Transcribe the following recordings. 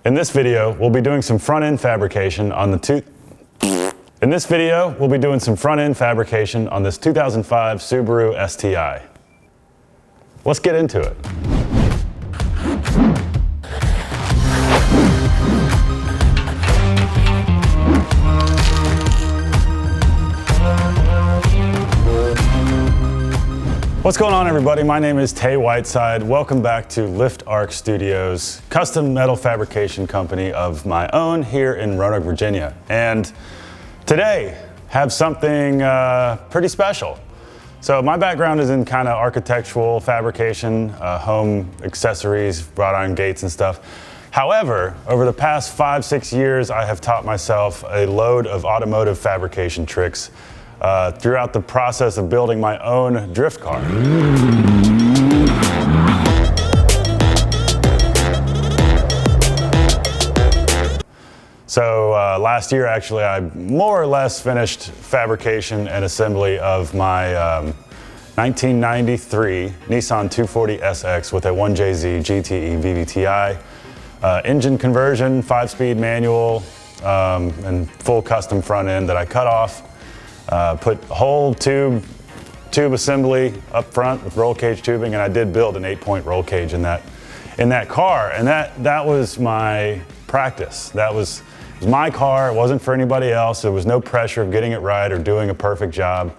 In this video, we'll be doing some front-end fabrication on the 2005 Subaru STI. Let's get into it. What's going on, everybody? My name is Tay Whiteside. Welcome back to Lift Arc Studios, custom metal fabrication company of my own here in Roanoke, Virginia. And today, have something pretty special. So my background is in kind of architectural fabrication, home accessories, wrought iron gates and stuff. However, over the past 5-6 years, I have taught myself a load of automotive fabrication tricks throughout the process of building my own drift car. So last year, actually, I more or less finished fabrication and assembly of my 1993 Nissan 240SX with a 1JZ GTE VVTi, engine conversion, 5-speed manual, and full custom front end that I cut off. Put whole tube assembly up front with roll cage tubing, and I did build an 8-point roll cage in that car, and that was my practice. It was my car. It wasn't for anybody else. There was no pressure of getting it right or doing a perfect job.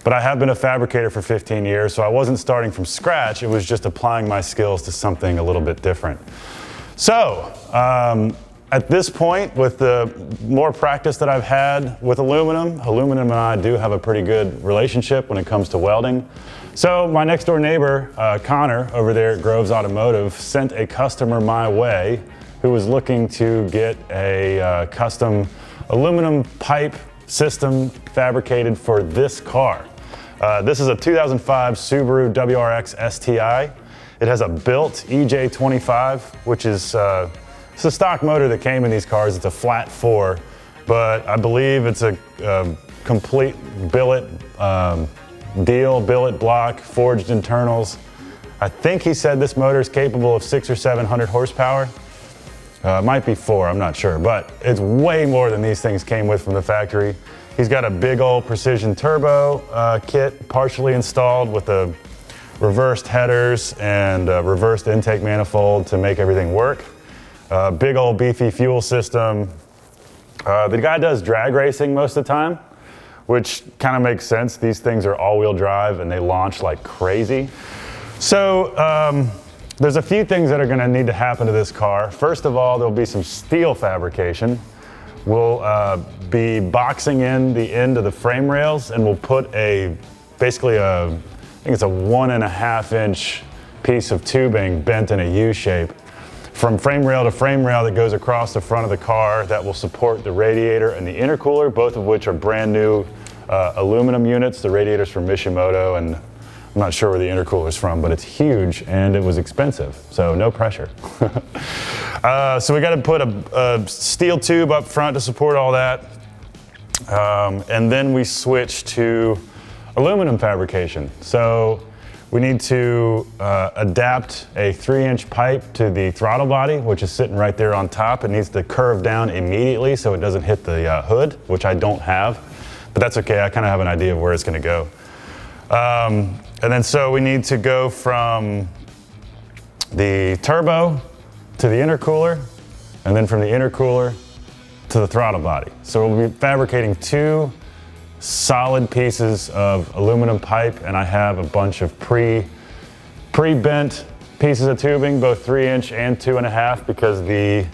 But I have been a fabricator for 15 years, so I wasn't starting from scratch. It was just applying my skills to something a little bit different. So at this point, with the more practice that I've had with aluminum and I do have a pretty good relationship when it comes to welding. So my next door neighbor, Connor, over there at Groves Automotive, sent a customer my way who was looking to get a custom aluminum pipe system fabricated for this car. This is a 2005 Subaru WRX STI. It has a built EJ25, which is it's a stock motor that came in these cars. It's a flat 4, but I believe it's a complete billet billet block, forged internals. I think he said this motor is capable of 600 or 700 horsepower. It might be 4, I'm not sure, but it's way more than these things came with from the factory. He's got a big old precision turbo kit partially installed with the reversed headers and a reversed intake manifold to make everything work. Big old beefy fuel system. The guy does drag racing most of the time, which kind of makes sense. These things are all-wheel drive and they launch like crazy. So there's a few things that are gonna need to happen to this car. First of all, there'll be some steel fabrication. We'll be boxing in the end of the frame rails, and we'll put basically I think it's a 1.5 inch piece of tubing bent in a U shape from frame rail to frame rail that goes across the front of the car that will support the radiator and the intercooler, both of which are brand new aluminum units. The radiator's from Mishimoto, and I'm not sure where the intercooler's from, but it's huge and it was expensive, so no pressure. So we got to put a steel tube up front to support all that, and then we switch to aluminum fabrication. So we need to adapt a 3-inch pipe to the throttle body, which is sitting right there on top. It needs to curve down immediately so it doesn't hit the hood, which I don't have, but that's okay. I kind of have an idea of where it's going to go. And then so we need to go from the turbo to the intercooler, and then from the intercooler to the throttle body. So we'll be fabricating 2 solid pieces of aluminum pipe, and I have a bunch of pre-bent pieces of tubing, both 3-inch and 2.5, because the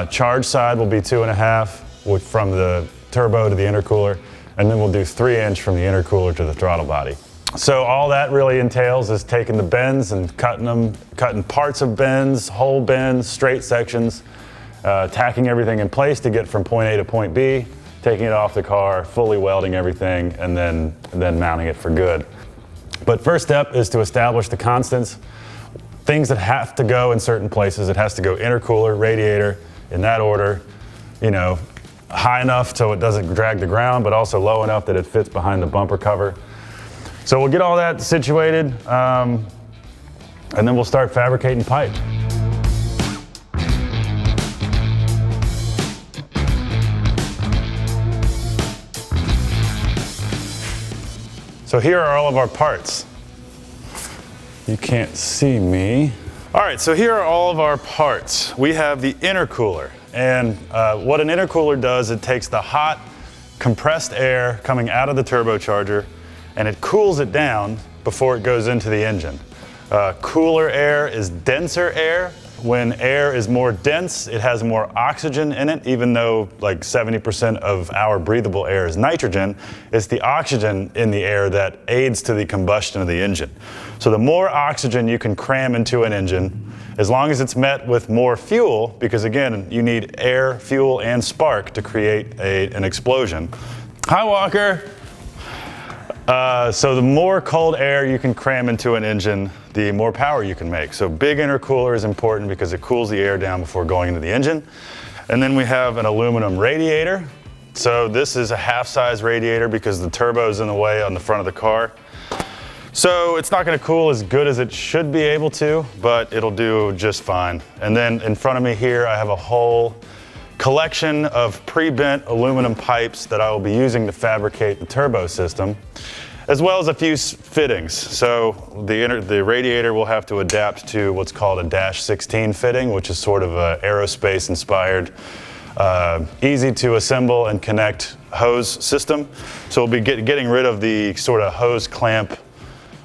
charge side will be 2.5 from the turbo to the intercooler, and then we'll do 3-inch from the intercooler to the throttle body. So all that really entails is taking the bends and cutting parts of bends, whole bends, straight sections, tacking everything in place to get from point A to point B, taking it off the car, fully welding everything, and then mounting it for good. But first step is to establish the constants, things that have to go in certain places. It has to go intercooler, radiator, in that order, high enough so it doesn't drag the ground, but also low enough that it fits behind the bumper cover. So we'll get all that situated, and then we'll start fabricating pipe. So here are all of our parts. You can't see me. All right, so here are all of our parts. We have the intercooler, and what an intercooler does, it takes the hot, compressed air coming out of the turbocharger, and it cools it down before it goes into the engine. Cooler air is denser air. When air is more dense, it has more oxygen in it, even though like 70% of our breathable air is nitrogen. It's the oxygen in the air that aids to the combustion of the engine. So the more oxygen you can cram into an engine, as long as it's met with more fuel, because again, you need air, fuel, and spark to create an explosion. Hi, Walker. So the more cold air you can cram into an engine, the more power you can make. So big intercooler is important because it cools the air down before going into the engine. And then we have an aluminum radiator. So this is a half-size radiator because the turbo is in the way on the front of the car. So it's not going to cool as good as it should be able to, but it'll do just fine. And then in front of me here, I have a whole collection of pre-bent aluminum pipes that I will be using to fabricate the turbo system, as well as a few fittings. So the radiator will have to adapt to what's called a -16 fitting, which is sort of an aerospace inspired, easy to assemble and connect hose system. So we'll be getting rid of the sort of hose clamp,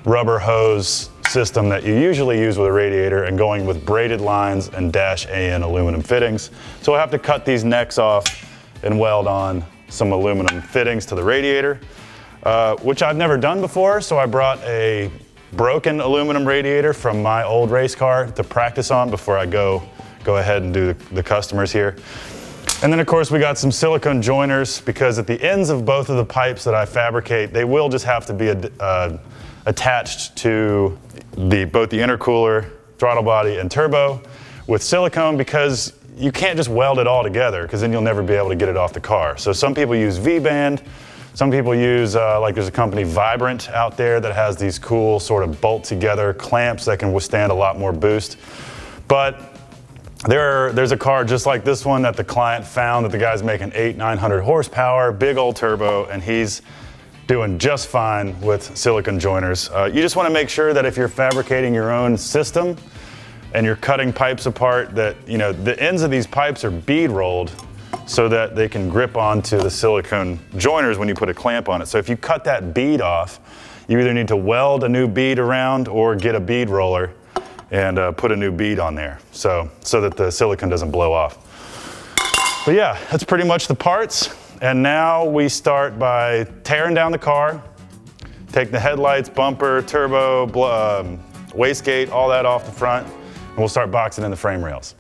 rubber hose system that you usually use with a radiator and going with braided lines and -AN aluminum fittings. So we'll have to cut these necks off and weld on some aluminum fittings to the radiator, which I've never done before. So I brought a broken aluminum radiator from my old race car to practice on before I go ahead and do the customers here. And then of course we got some silicone joiners, because at the ends of both of the pipes that I fabricate, they will just have to be attached to both the intercooler, throttle body, and turbo with silicone, because you can't just weld it all together, because then you'll never be able to get it off the car. So some people use Vband, some people use, like there's a company Vibrant out there that has these cool sort of bolt together clamps that can withstand a lot more boost. But there's a car just like this one that the client found that the guy's making 800-900 horsepower, big old turbo, and he's doing just fine with silicone joiners. You just want to make sure that if you're fabricating your own system and you're cutting pipes apart, that the ends of these pipes are bead rolled so that they can grip onto the silicone joiners when you put a clamp on it. So if you cut that bead off, you either need to weld a new bead around or get a bead roller and put a new bead on there so that the silicone doesn't blow off. But yeah, that's pretty much the parts. And now we start by tearing down the car, take the headlights, bumper, turbo, wastegate, all that off the front, and we'll start boxing in the frame rails.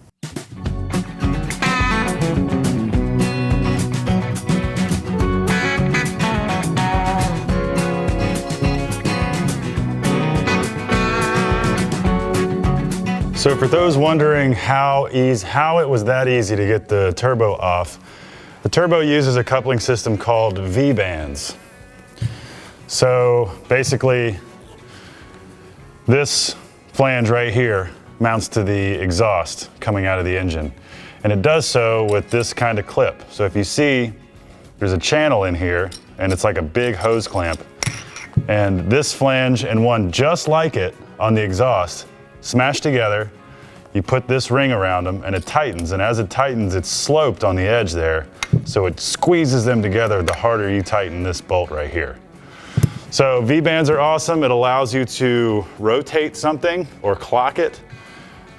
So for those wondering how it was that easy to get the turbo off, the turbo uses a coupling system called Vbands. So basically, this flange right here mounts to the exhaust coming out of the engine. And it does so with this kind of clip. So if you see, there's a channel in here, and it's like a big hose clamp. And this flange and one just like it on the exhaust smashed together. You put this ring around them and it tightens, and as it tightens, it's sloped on the edge there, so it squeezes them together the harder you tighten this bolt right here. So V-bands are awesome. It allows you to rotate something or clock it.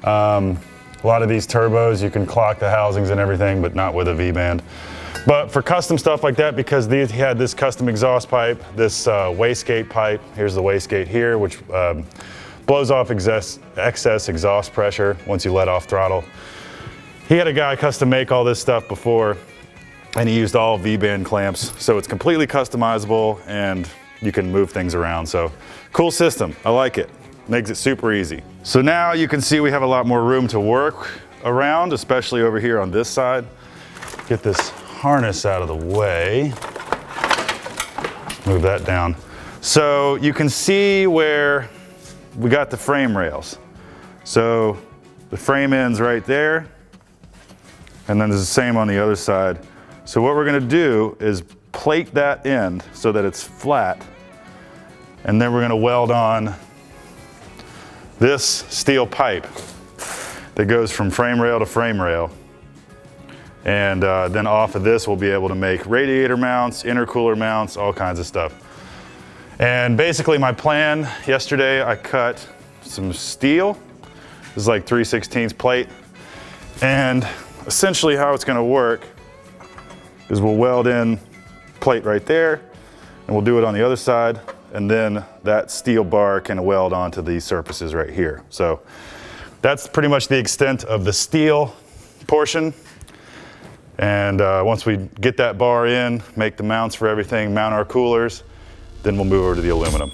A lot of these turbos, you can clock the housings and everything, but not with a V-band. But for custom stuff like that, because he had this custom exhaust pipe, this wastegate pipe, here's the wastegate here, which blows off excess exhaust pressure once you let off throttle. He had a guy custom make all this stuff before, and he used all V-band clamps. So it's completely customizable and you can move things around. So cool system, I like it. Makes it super easy. So now you can see we have a lot more room to work around, especially over here on this side. Get this harness out of the way. Move that down. So you can see where we got the frame rails. So the frame ends right there, and then there's the same on the other side. So what we're gonna do is plate that end so that it's flat, And then we're gonna weld on this steel pipe that goes from frame rail to frame rail. And then off of this, we'll be able to make radiator mounts, intercooler mounts, all kinds of stuff. And basically my plan, yesterday I cut some steel. This is like 3/16 plate. And essentially how it's gonna work is we'll weld in plate right there, and we'll do it on the other side, and then that steel bar can weld onto these surfaces right here. So that's pretty much the extent of the steel portion. And once we get that bar in, make the mounts for everything, mount our coolers, then we'll move over to the aluminum.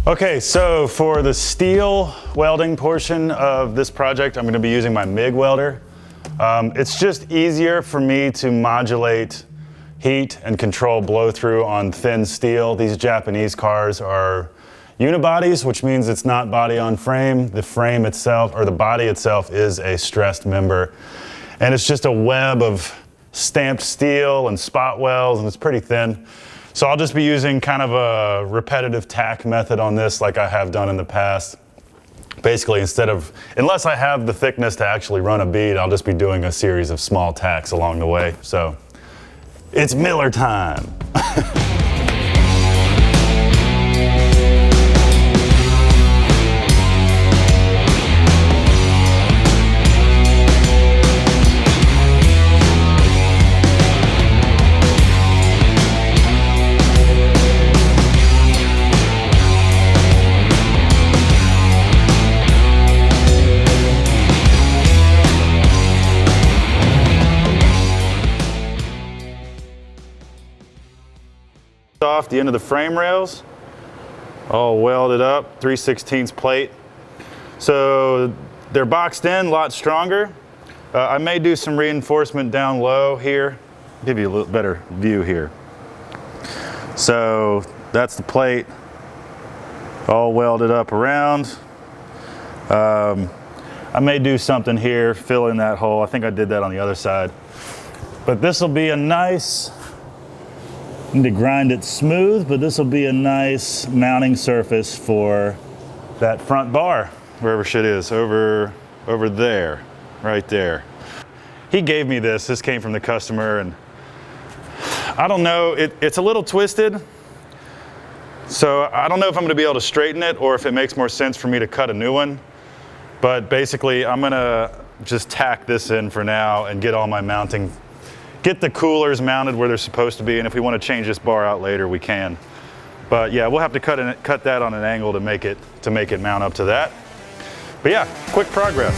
Okay, so for the steel welding portion of this project, I'm gonna be using my MIG welder. It's just easier for me to modulate heat and control blow through on thin steel. These Japanese cars are unibodies, which means it's not body on frame. The frame itself, or the body itself, is a stressed member. And it's just a web of stamped steel and spot welds, and it's pretty thin. So I'll just be using kind of a repetitive tack method on this like I have done in the past. Basically, unless I have the thickness to actually run a bead, I'll just be doing a series of small tacks along the way. So it's Miller time. Off the end of the frame rails, all welded up, 3/16 plate. So they're boxed in, a lot stronger. I may do some reinforcement down low here. Give you a little better view here. So that's the plate, all welded up around. I may do something here, fill in that hole. I think I did that on the other side. But this will be a nice, need to grind it smooth, but this will be a nice mounting surface for that front bar, wherever shit is, over there, right there. He gave me this. This came from the customer, and I don't know, it's a little twisted. So I don't know if I'm gonna be able to straighten it or if it makes more sense for me to cut a new one. But basically, I'm gonna just tack this in for now and get all my mounting, get the coolers mounted where they're supposed to be, and if we want to change this bar out later, we can. But yeah, we'll have to cut that on an angle to make it mount up to that. But yeah, quick progress.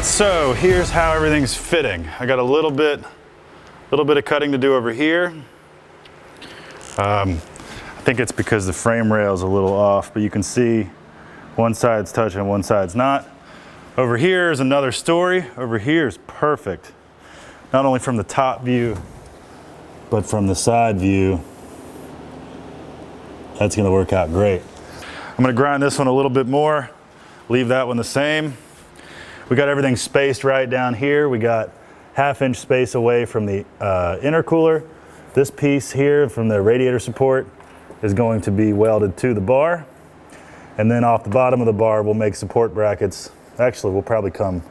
So here's how everything's fitting. I got a little bit of cutting to do over here. I think it's because the frame rail is a little off, but you can see one side's touching, one side's not. Over here is another story. Over here is perfect. Not only from the top view, but from the side view. That's gonna work out great. I'm gonna grind this one a little bit more, leave that one the same. We got everything spaced right down here. We got 1/2 inch space away from the intercooler. This piece here from the radiator support is going to be welded to the bar. And then off the bottom of the bar, we'll make support brackets. Actually, we'll probably come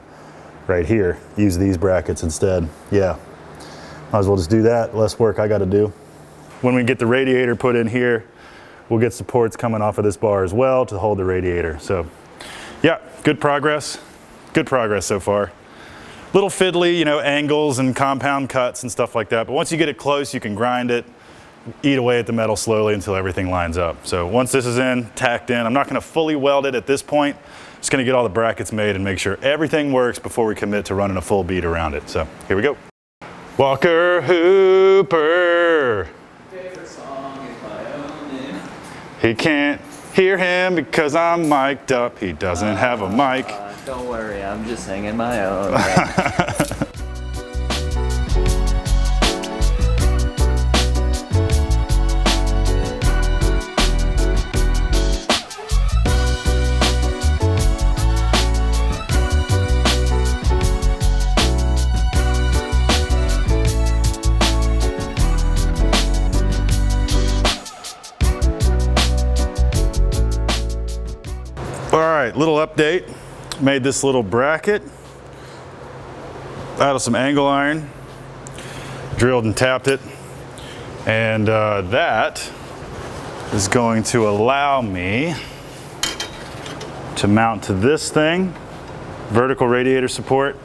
right here, use these brackets instead. Yeah, might as well just do that. Less work I gotta do. When we get the radiator put in here, we'll get supports coming off of this bar as well to hold the radiator. So yeah, good progress. Good progress so far. Little fiddly, you know, angles and compound cuts and stuff like that. But once you get it close, you can grind it, eat away at the metal slowly until everything lines up. So once this is in, tacked in, I'm not gonna fully weld it at this point. Just gonna get all the brackets made and make sure everything works before we commit to running a full bead around it. So here we go. Walker Hooper. Favorite song is my own. He can't hear him because I'm mic'd up. He doesn't have a mic. Don't worry, I'm just singing my own. All right, little update. Made this little bracket out of some angle iron, drilled and tapped it, and that is going to allow me to mount to this thing, vertical radiator support,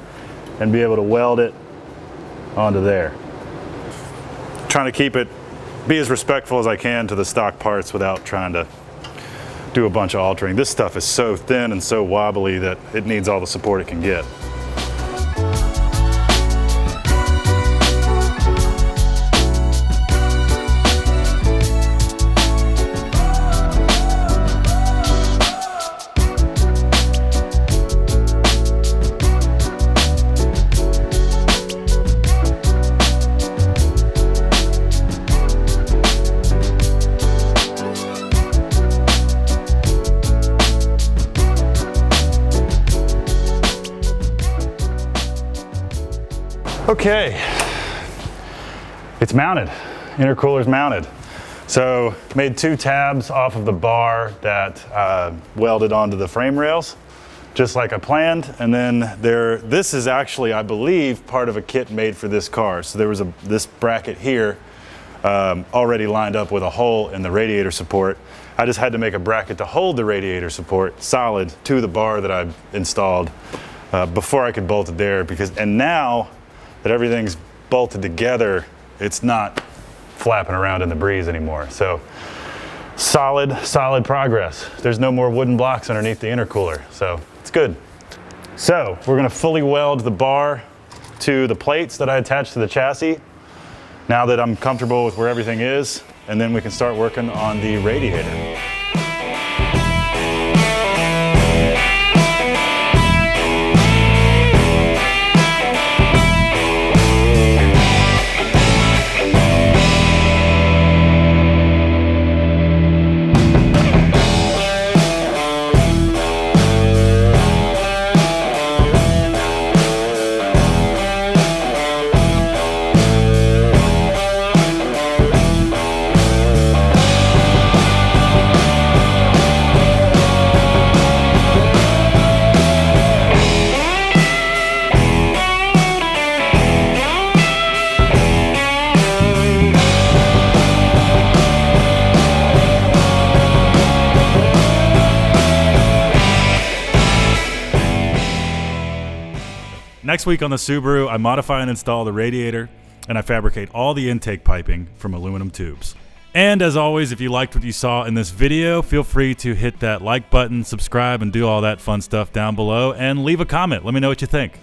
and be able to weld it onto there. Trying to keep it, be as respectful as I can to the stock parts without trying to do a bunch of altering. This stuff is so thin and so wobbly that it needs all the support it can get. Okay, it's mounted. Intercooler's mounted. So made 2 tabs off of the bar that welded onto the frame rails, just like I planned. And then this is actually, I believe, part of a kit made for this car. So there was this bracket here already lined up with a hole in the radiator support. I just had to make a bracket to hold the radiator support solid to the bar that I installed before I could bolt it there. And now that everything's bolted together, it's not flapping around in the breeze anymore. So solid progress. There's no more wooden blocks underneath the intercooler, so it's good. So we're gonna fully weld the bar to the plates that I attached to the chassis now that I'm comfortable with where everything is, and then we can start working on the radiator. Next week on the Subaru, I modify and install the radiator, and I fabricate all the intake piping from aluminum tubes. And as always, if you liked what you saw in this video, feel free to hit that like button, subscribe, and do all that fun stuff down below, and leave a comment. Let me know what you think.